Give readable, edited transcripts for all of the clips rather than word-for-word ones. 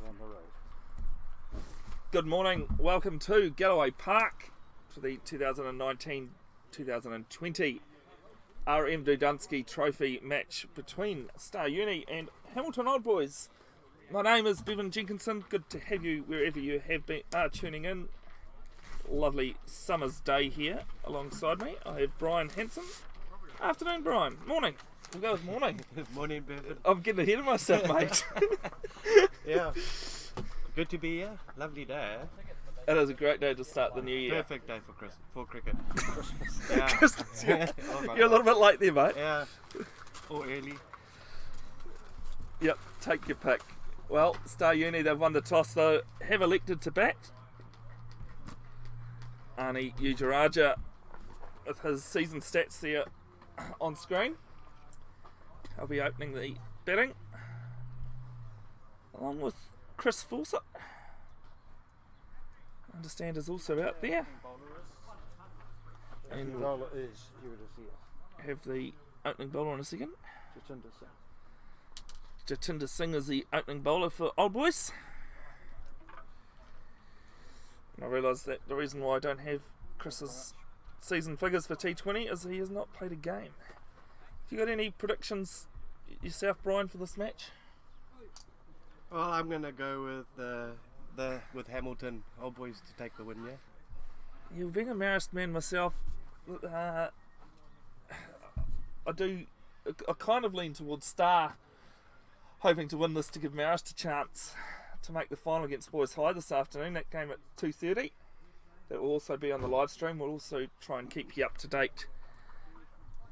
On the road. Good morning, welcome to Galloway Park for the 2019-2020 RM Dodunski Trophy match between Star Uni and Hamilton Old Boys. My name is Bevan Jenkinson. Good to have you wherever you have been tuning in. lovely summer's day here alongside me. I have Brian Hanson. Afternoon, Brian. Morning. We'll go with morning. Morning, Bevan. I'm getting ahead of myself, mate. Yeah. Good to be here. Lovely day. It is a great day to start the new year. Perfect day for cricket. Yeah. Christmas, yeah. Oh my You're a little God. bit late there, mate. Yeah. Or early. Yep, take your pick. Well, Star Uni, they've won the toss though, have elected to bat. Ani Ujaraja with his season stats there on screen. He'll be opening the batting along with Chris Fawcett. I understand is also out there. And we'll have the opening bowler in a second. Jatinder Singh is the opening bowler for Old Boys. And I realise that the reason why I don't have Chris's season figures for T20 is he has not played a game. Have you got any predictions yourself, Brian, for this match? Well, I'm gonna go with Hamilton Old Boys to take the win. Yeah. Yeah, being a Marist man myself, I kind of lean towards Star, hoping to win this to give Marist a chance to make the final against Boys High this afternoon. That game at 2:30. That will also be on the live stream. We'll also try and keep you up to date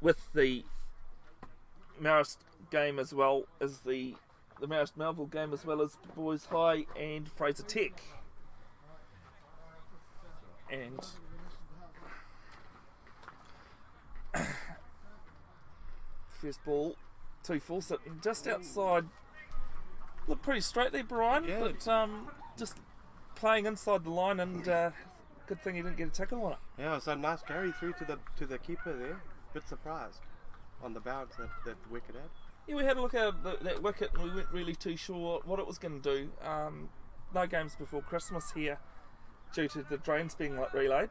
with the Marist game as well as the Marist Melville game, as well as Boys High and Fraser Tech. And first ball to Fawcett, and just outside. Look pretty straight there, Brian, Yeah. but just playing inside the line, and good thing he didn't get a tackle on it. Yeah. So nice carry through to the keeper there. Bit surprised on the bounce that wicket had. Yeah, we had a look at that wicket and we weren't really too sure what it was going to do. No games before Christmas here due to the drains being relayed.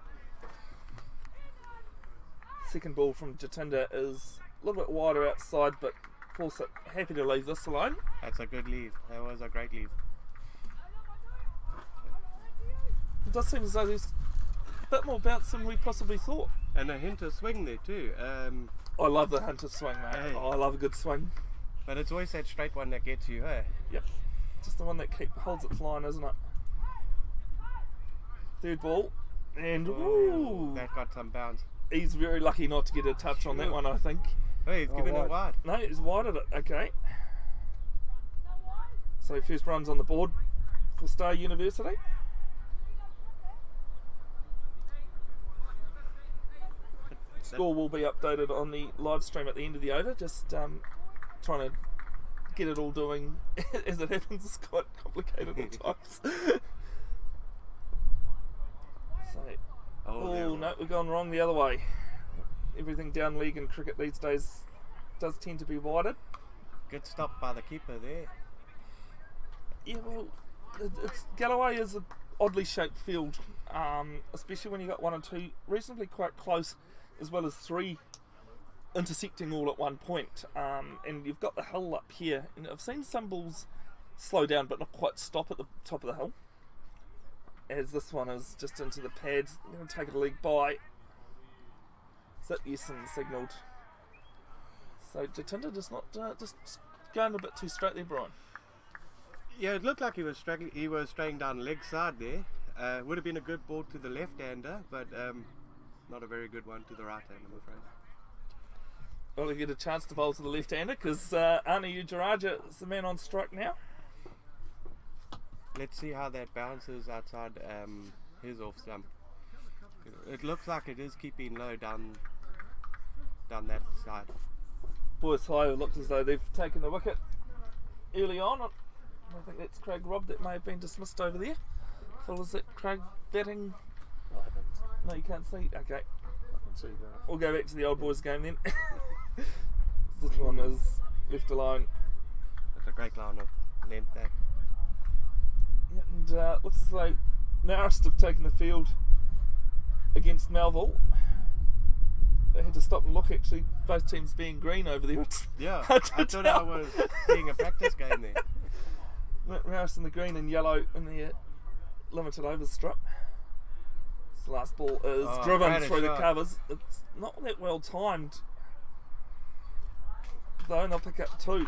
Second ball from Jatinder is a little bit wider outside, but Fawcett happy to leave this alone. That's a good leave. That was a great leave. It does seem as though there's a bit more bounce than we possibly thought. And a hint of swing there too. I love the Hunter swing, mate. Hey. Oh, I love a good swing. But it's always that straight one that gets you, hey? Yep. Just the one that holds it flying, isn't it? Third ball. And ooh, That got some bounce. he's very lucky not to get a touch on that one, I think. Hey, he's giving it wide. No, he's wide at it. Okay. So first runs on the board for Star University. Score will be updated on the live stream at the end of the over. Just trying to get it all doing as it happens. It's quite complicated at times. So, oh no, we've gone wrong the other way. Everything down league in cricket these days does tend to be wider. Good stop by the keeper there. Yeah, well, it's Galloway is an oddly shaped field, especially when you got one and two reasonably quite close, as well as three intersecting all at one point. And you've got the hill up here, and I've seen some balls slow down but not quite stop at the top of the hill, as this one is just into the pads. I'm going to take it a leg by. Sit yes and signalled. So Jatinder just not just going a bit too straight there, Brian. Yeah, it looked like he was struggling. He was straying down leg side there. Would have been a good ball to the left-hander, but not a very good one to the right-hander, I'm afraid. Well, we get a chance to bowl to the left-hander because Ani Ujaraja is the man on strike now. Let's see how that bounces outside his off stump. It looks like it is keeping low down that side. Boys High looks as though they've taken the wicket early on. I think that's Craig Robb that may have been dismissed over there. Phil, is it Craig batting? I haven't. No, you can't see. Okay, I can see that. we'll go back to the Old Boys game then. This one is left alone. It's a great line of length back. Yeah, and looks as though Marist have taken the field against Melville. They had to stop and look, actually, both teams being green over there. Yeah, hard I to thought tell. I was seeing a practice game there. Marist in the green and yellow in the limited overs strip. the last ball is Oh, driven great through the shot. covers. It's not that well timed, though, and they'll pick up 2.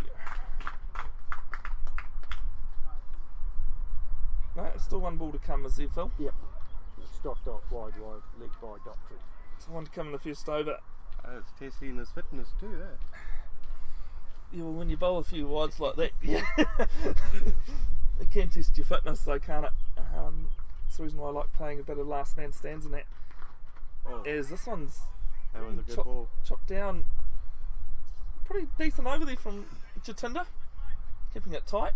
No, it's still 1 ball to come, is there, Phil? Yep. It's dot, wide, leg by dot 2. So 1 to come in the first over. It's testing his fitness too, eh? Yeah, well, when you bowl a few wides like that, yeah, it can test your fitness, though, can't it? That's the reason why I like playing a bit of last man stands in that. Oh, Is this one's that was a good ball. chopped down pretty decent over there from Jatinda, keeping it tight.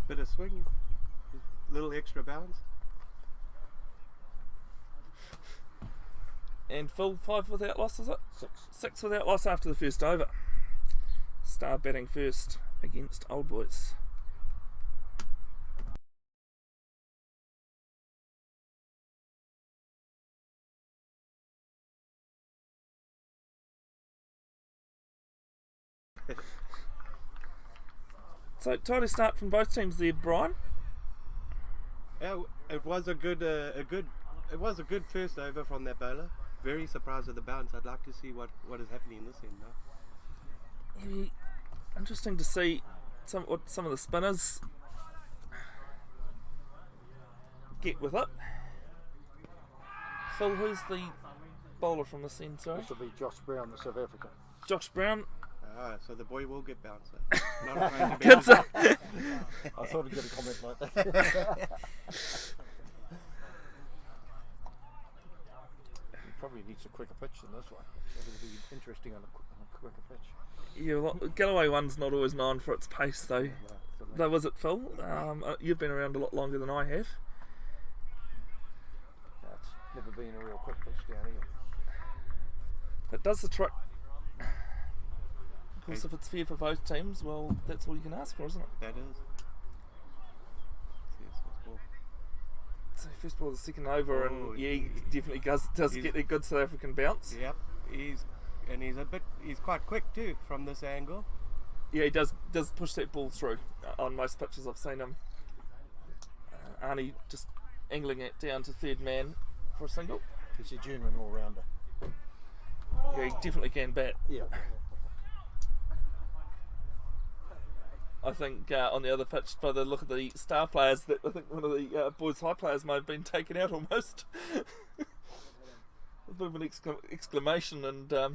Bit of swing, little extra bounce. And Phil, 5 without loss, is it? 6. 6 without loss after the first over. Star batting first against Old Boys. So tidy start from both teams there, Brian. Yeah, it was a good first over from that bowler. Very surprised at the bounce. I'd like to see what is happening in this end now. It'd be interesting to see what some of the spinners get with it. Phil, who's the bowler from this end, sorry? This will be Josh Brown, the South African. Josh Brown. So the boy will get bounced. Not afraid to Good bounce. sir. I thought I'd get a comment like that. He probably needs a quicker pitch than this one. It'll be interesting on a quicker pitch. Yeah, well, Galloway one's not always known for its pace, though. Yeah, so Though, was it, Phil? You've been around a lot longer than I have. it's never been a real quick pitch down here. It does the trick. Of course, if it's fair for both teams, well, that's all you can ask for, isn't it? That is. Yes, first ball. So first ball, the second over, Oh, and yeah, he definitely does get a good South African bounce. Yep, he's quite quick too from this angle. Yeah, he does push that ball through on most pitches I've seen him. Arnie just angling it down to third man for a single. He's a genuine all-rounder. Yeah, he definitely can bat. Yeah. I think on the other pitch, by the look of the star players, that I think one of the boys' high players might have been taken out almost. A bit of an exclamation, and yeah,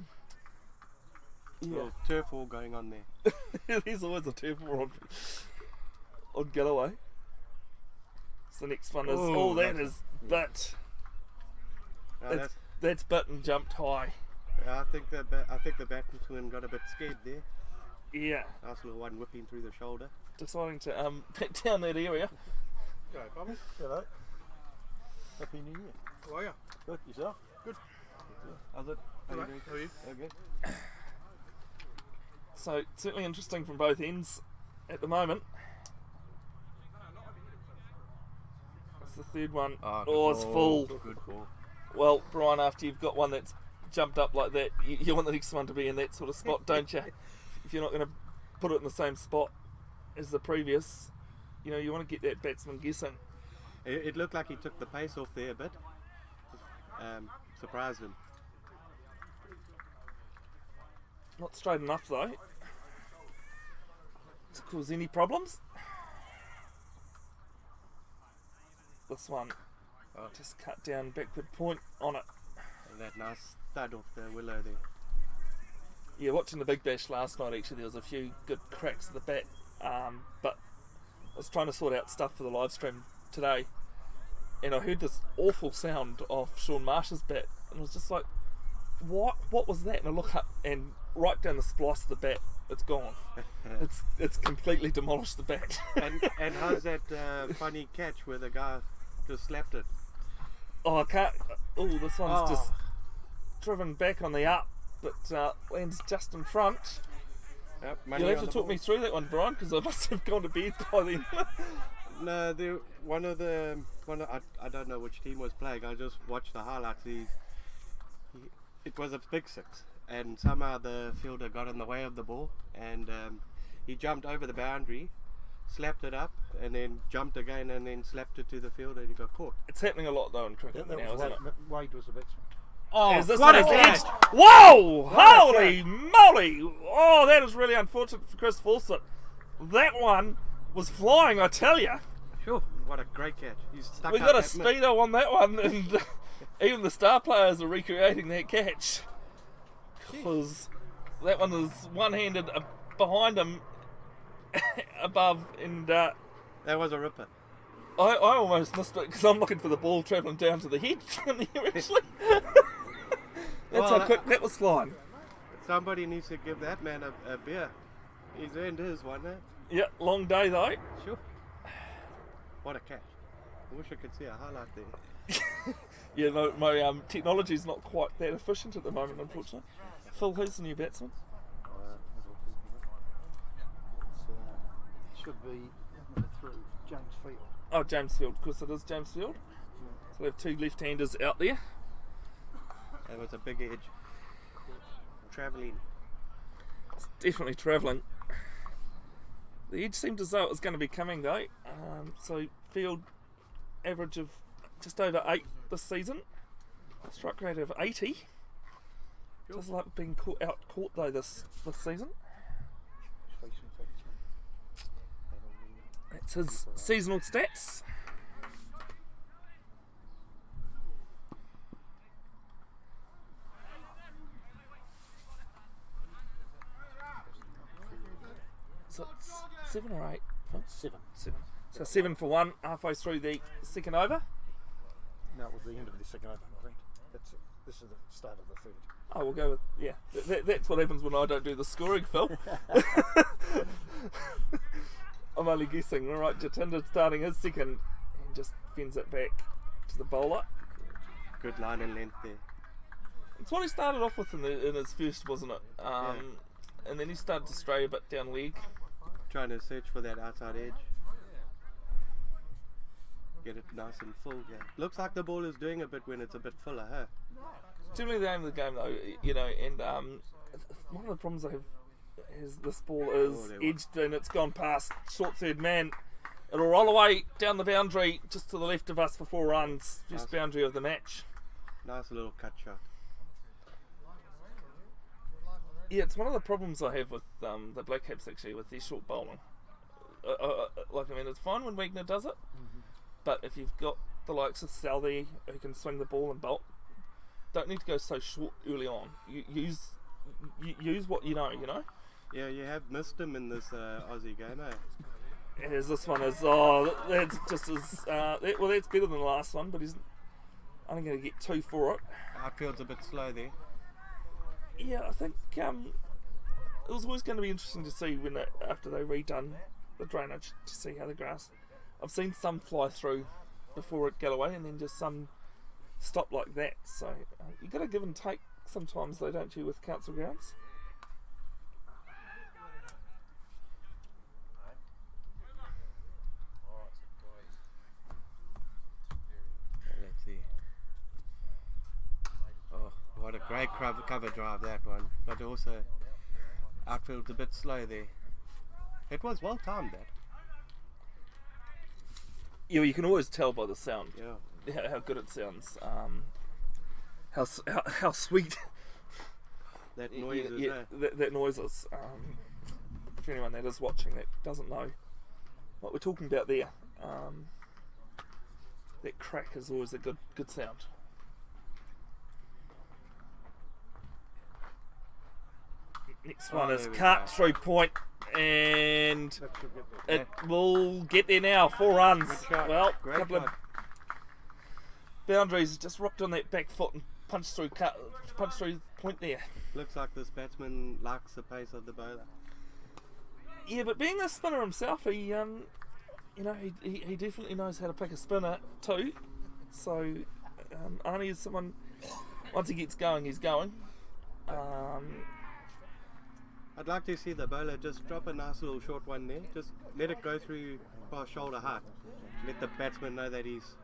Little turf war going on there. there's always a turf war on Galloway. So the next one is that is bit. That's bit and jumped high. I think the batsman got a bit scared there. Yeah, Nice little one whipping through the shoulder. deciding to pat down that area. Go, Bubbles. Hello. Happy New Year. How are you? Good, yourself? Good. How's it? How Alright, you doing? how are you? Okay. So certainly interesting from both ends at the moment. That's the third one. Good It's ball. full. Good ball. Well, Brian, after you've got one that's jumped up like that, you want the next one to be in that sort of spot, don't you? If you're not going to put it in the same spot as the previous, you want to get that batsman guessing. It looked like he took the pace off there a bit. Surprised him. Not straight enough though to cause any problems. This one just cut down backward point on it. And that nice stud off the willow there. Yeah, watching the Big Bash last night, actually, there was a few good cracks at the bat, but I was trying to sort out stuff for the live stream today, and I heard this awful sound of Sean Marsh's bat, and I was just like, what was that? And I look up, and right down the splice of the bat, it's gone. It's completely demolished the bat. and how's that funny catch where the guy just slapped it? Oh, I can't. Oh, this one's Oh. just driven back on the up, but lands just in front. Yep, money You'll have on to the talk ball. me through that one, Brian, because I must have gone to bed by then. No, I don't know which team was playing. I just watched the highlights. It was a big six, and somehow the fielder got in the way of the ball, and he jumped over the boundary, slapped it up, and then jumped again, and then slapped it to the field, and he got caught. It's happening a lot though in cricket That now, was isn't it? Wade was the batsman. Oh, is this what one a his catch. edge? Whoa! What a Holy moly! Oh, that is really unfortunate for Chris Fawcett. That one was flying, I tell you. Sure. What a great catch. He's stuck We up got a that mitt. speedo on that one, and even the star players are recreating that catch. Because that one is one-handed behind him, above, and That was a ripper. I almost missed it because I'm looking for the ball travelling down to the hedge in here actually. That's Well, how quick that was flying. Somebody needs to give that man a beer. He's earned his one, eh? Yeah, long day though. Sure. What a catch. I wish I could see a highlight there. Yeah, no, my technology's not quite that efficient at the moment, unfortunately. Phil, who's the new batsman? Should be number 3, James Field. Oh, James Field. Of course it is James Field. So we have 2 left-handers out there. That was a big edge. Travelling. It's definitely travelling. The edge seemed as though it was going to be coming though. So Field average of just over 8 this season. Strike rate of 80. Does like being out caught though this season. That's his seasonal stats. So it's 7 or 8? 7. 7. So 7 for 1, halfway through the second over. No, it was the end of the second over, I think. This is the start of the third. Oh, we'll go with, yeah. That's what happens when I don't do the scoring, Phil. I'm only guessing. All right, Jatinder starting his second and just fends it back to the bowler. Good line and length there. It's what he started off with in his first, wasn't it? And then he started to stray a bit down leg. Trying to search for that outside edge. Get it nice and full, yeah. Looks like the ball is doing a bit when it's a bit fuller, huh? Generally the aim of the game though, you know, and one of the problems I have is this ball is edged and it's gone past short third man. It'll roll away down the boundary just to the left of us for 4 runs. First boundary of the match. Nice little cut shot. Yeah, it's one of the problems I have with the Black Caps actually, with their short bowling. Like, I mean, it's fine when Wagner does it, but if you've got the likes of Southey who can swing the ball and bowl, don't need to go so short early on. You use what you know, Yeah, you have missed him in this Aussie game, eh? As this one is, that's just as, well, that's better than the last one, but he's only going to get 2 for it. Outfield's a bit slow there. Yeah, I think it was always going to be interesting to see when after they redone the drainage to see how the grass. I've seen some fly through before at Galloway, and then just some stop like that. So you got to give and take sometimes, though, don't you, with council grounds? Let's see. Oh, what a great cover drive that one. But also, outfield's a bit slow there. It was well timed, that. Yeah, you can always tell by the sound. Yeah. How good it sounds. How sweet That noise is that noise is. For anyone that is watching that doesn't know what we're talking about there, that crack is always a good sound. Next one is cut through point, and it will get there now. 4 runs. Well, a couple of boundaries, just rocked on that back foot and punched through point there. Looks like this batsman likes the pace of the bowler. Yeah, but being a spinner himself, he he definitely knows how to pick a spinner too. So Arnie is someone, once he gets going, he's going. I'd like to see the bowler just drop a nice little short one there. Just let it go through past shoulder height. Let the batsman know that he's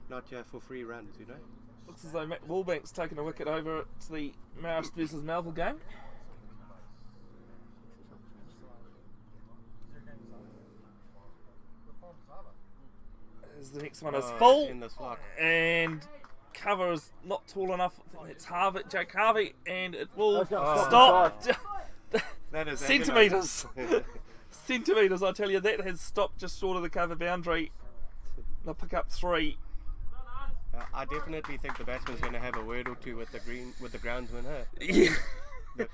not here for free runs, Looks as though Matt Wallbank's taken a wicket over to the Marist versus Melville game. as the next one is full, in the slot. and cover is not tall enough. I think it's Harvey, Jake Harvey, and it will gonna stop. That is Centimetres. Centimetres, I tell you, that has stopped just short of the cover boundary. They'll pick up 3. I definitely think the batsman's going to have a word or two with the groundsman. Huh? Yeah.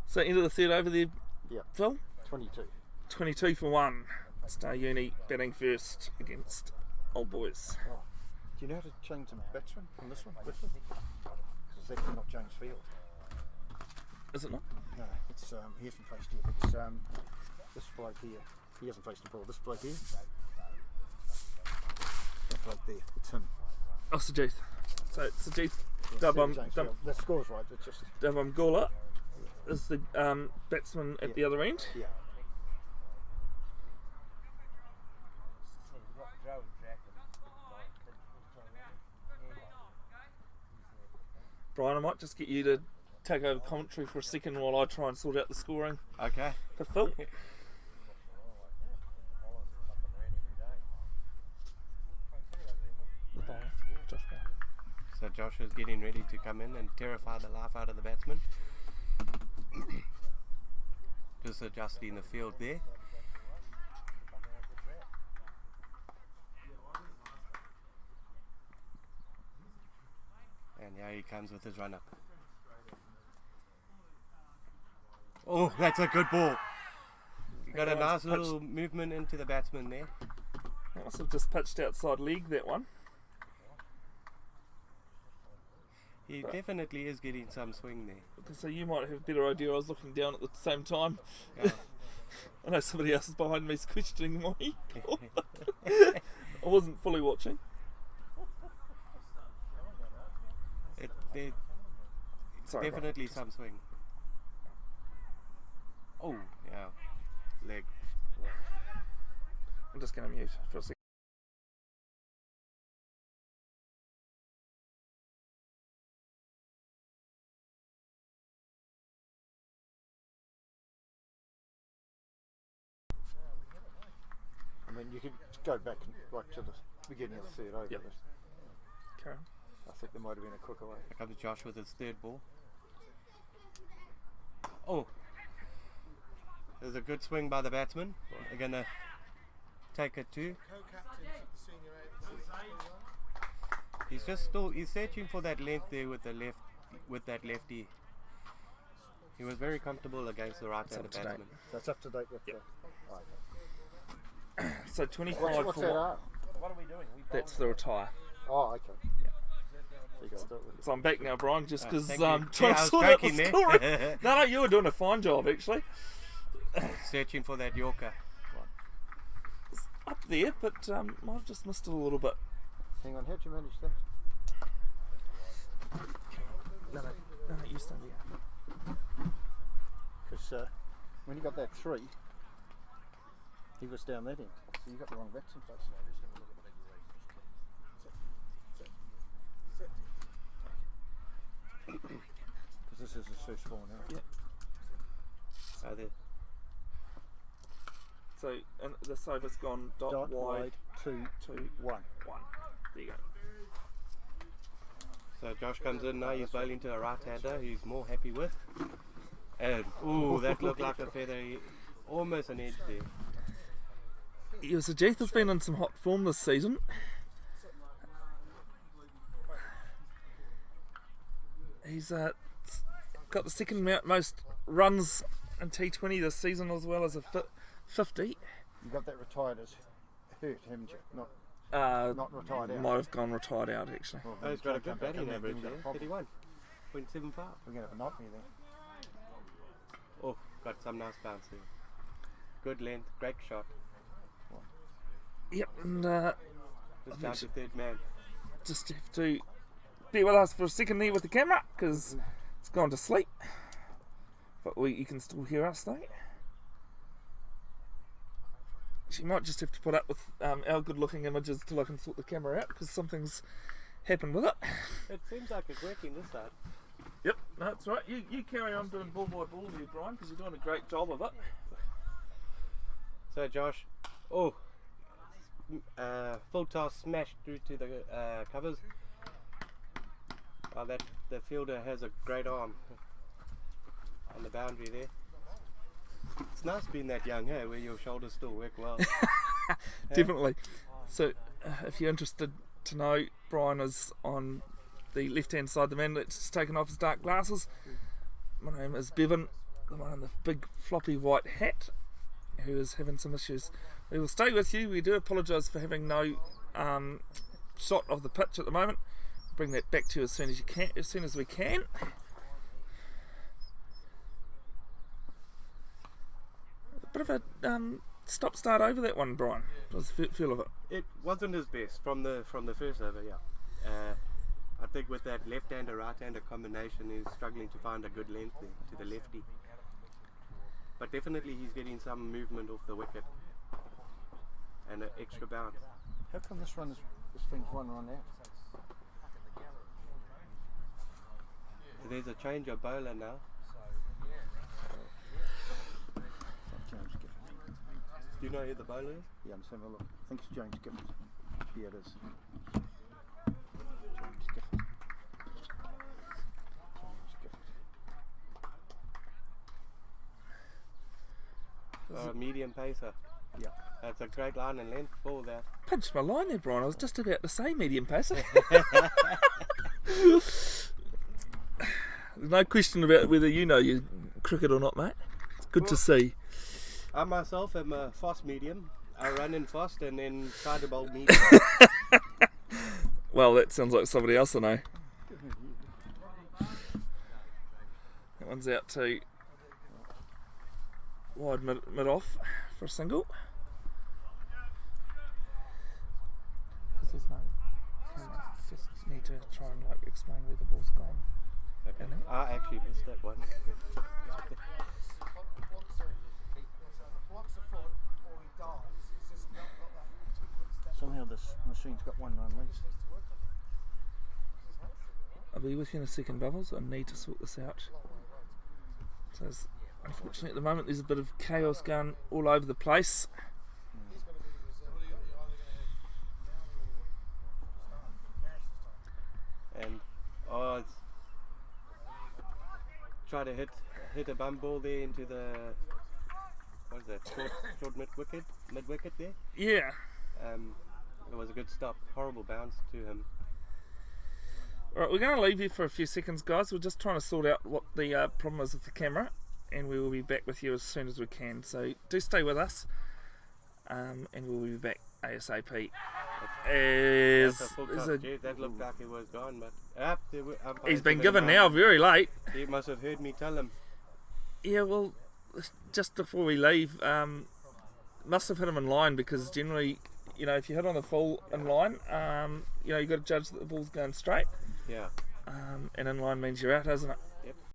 So end of the third over there, Yeah. Phil? 22. 22 for 1. Star Uni batting first against Old Boys. Oh. Do you know how to change the batsman from this one? Because it's actually not James Field. Is it not? No, it's he hasn't faced yet. It's this bloke here. He hasn't faced the ball. This bloke here. That bloke there. It's him. Oh, Sajith. So it's Sajith Yeah, James Field. The score's right. It's just Gawler is the batsman at the other end. yeah. Brian, I might just get you to take over commentary for a second while I try and sort out the scoring Okay. for Phil. The bowler, Josh Bowler. So Josh is getting ready to come in and terrify the life out of the batsman. Just adjusting the field there. And here he comes with his run up. Oh, that's a good ball. You got a nice little movement into the batsman there. That must have just pitched outside leg, that one. He definitely is getting some swing there. So you might have a better idea. I was looking down at the same time. Yeah. I know somebody else is behind me is questioning my call. I wasn't fully watching. There's Sorry, definitely some swing. Oh, yeah. Leg. I'm just going to mute for a second. I mean, you could go back and right to the beginning of the third over. Yep. But Karen. I think there might have been a quicker way. Here comes Josh with his third ball. Oh. There's a good swing by the batsman. They're going to take it too. He's searching for that length there with that lefty. He was very comfortable against the right-handed batsman. That's up to date with Yep. the. Okay. So 25 What's for that one. up? What are we doing? That's the retire. Oh, okay. Yeah. So you got to do it with So I'm back now, Brian, just because thank you. trying Yeah, I to was sort out the joking there. scoring. No, you were doing a fine job, actually. Searching for that Yorker. It's up there, but might have just missed it a little bit. Hang on, how'd you manage that? No, you stay there. Because when you got that 3, he was down that end. So you got the wrong batsman place. Because this is his first ball now. Yeah. Oh, there. So and the over's gone dot wide 2, 2 1. 1. There you go. So Josh comes in now, he's bowling to a right-hander he's more happy with. And, ooh, that looked like a feather, almost an edge there. Sajith has been in some hot form this season. He's got the second most runs in T20 this season, as well as a 50. You got that retired as hurt, haven't you? Not retired out. Might have gone retired out, actually. Well, Oh, he's got a come good back batting and then average we've got a there, problem. 31.75. We're going to have a nightmare there. Oh, got some nice bounce there. Good length, great shot. Yep, and Just down to third man. just have to be with us for a second there with the camera, because it's gone to sleep. But you can still hear us though. She might just have to put up with our good looking images till I can sort the camera out, because something's happened with it. It seems like it's working this side. Yep, that's right. You carry on doing ball by ball here, Brian, because you're doing a great job of it. So Josh, oh, full toss smashed through to the covers. Oh, the fielder has a great arm on the boundary there. It's nice being that young, hey, where your shoulders still work well. Definitely. So, if you're interested to know, Brian is on the left-hand side. The man that's taken off his dark glasses. My name is Bevan, the one in the big floppy white hat, who is having some issues. We will stay with you. We do apologise for having no shot of the pitch at the moment. Bring that back to you as soon as we can. A bit of a stop-start over that one, Brian. What was the feel of it? It wasn't his best from the first over, yeah. I think with that left-hander, right-hander combination, he's struggling to find a good length there to the lefty. But definitely he's getting some movement off the wicket and an extra bounce. How come this thing's one run out? There's a change of bowler now. James Gifford. Do you know who the bowler is? Yeah, I'm just having a look. I think it's James Gifford. Yeah, it is. James Gifford. Medium pacer. Yeah. That's a great line and length ball there. Punched my line there, Brian. I was just about to say medium pacer. There's no question about whether you know your cricket or not, mate. It's good to see. I myself am a fast medium. I run in fast and then try to bowl medium. Well, that sounds like somebody else I know. That one's out to wide mid off for a single. Because there's no camera. Just need to try and explain where the ball's gone. Okay. I actually missed that one. Somehow this machine's got one run lead. I'll be with you in a second, Bubbles. I need to sort this out. So unfortunately at the moment there's a bit of chaos going all over the place. And it's try to hit a bum ball there into the what is that? Short mid wicket there. Yeah. It was a good stop. Horrible bounce to him. Alright, we're going to leave you for a few seconds, guys. We're just trying to sort out what the problem is with the camera, and we will be back with you as soon as we can. So do stay with us, and we'll be back ASAP. That's a full cut. Gee, that looked like he was gone, but he's been given now, very late. He must have heard me tell him. Yeah, well, just before we leave, must have hit him in line, because generally, you know, if you hit on the full in line, you know, you've got to judge that the ball's going straight. Yeah. And in line means you're out, hasn't it? Yep.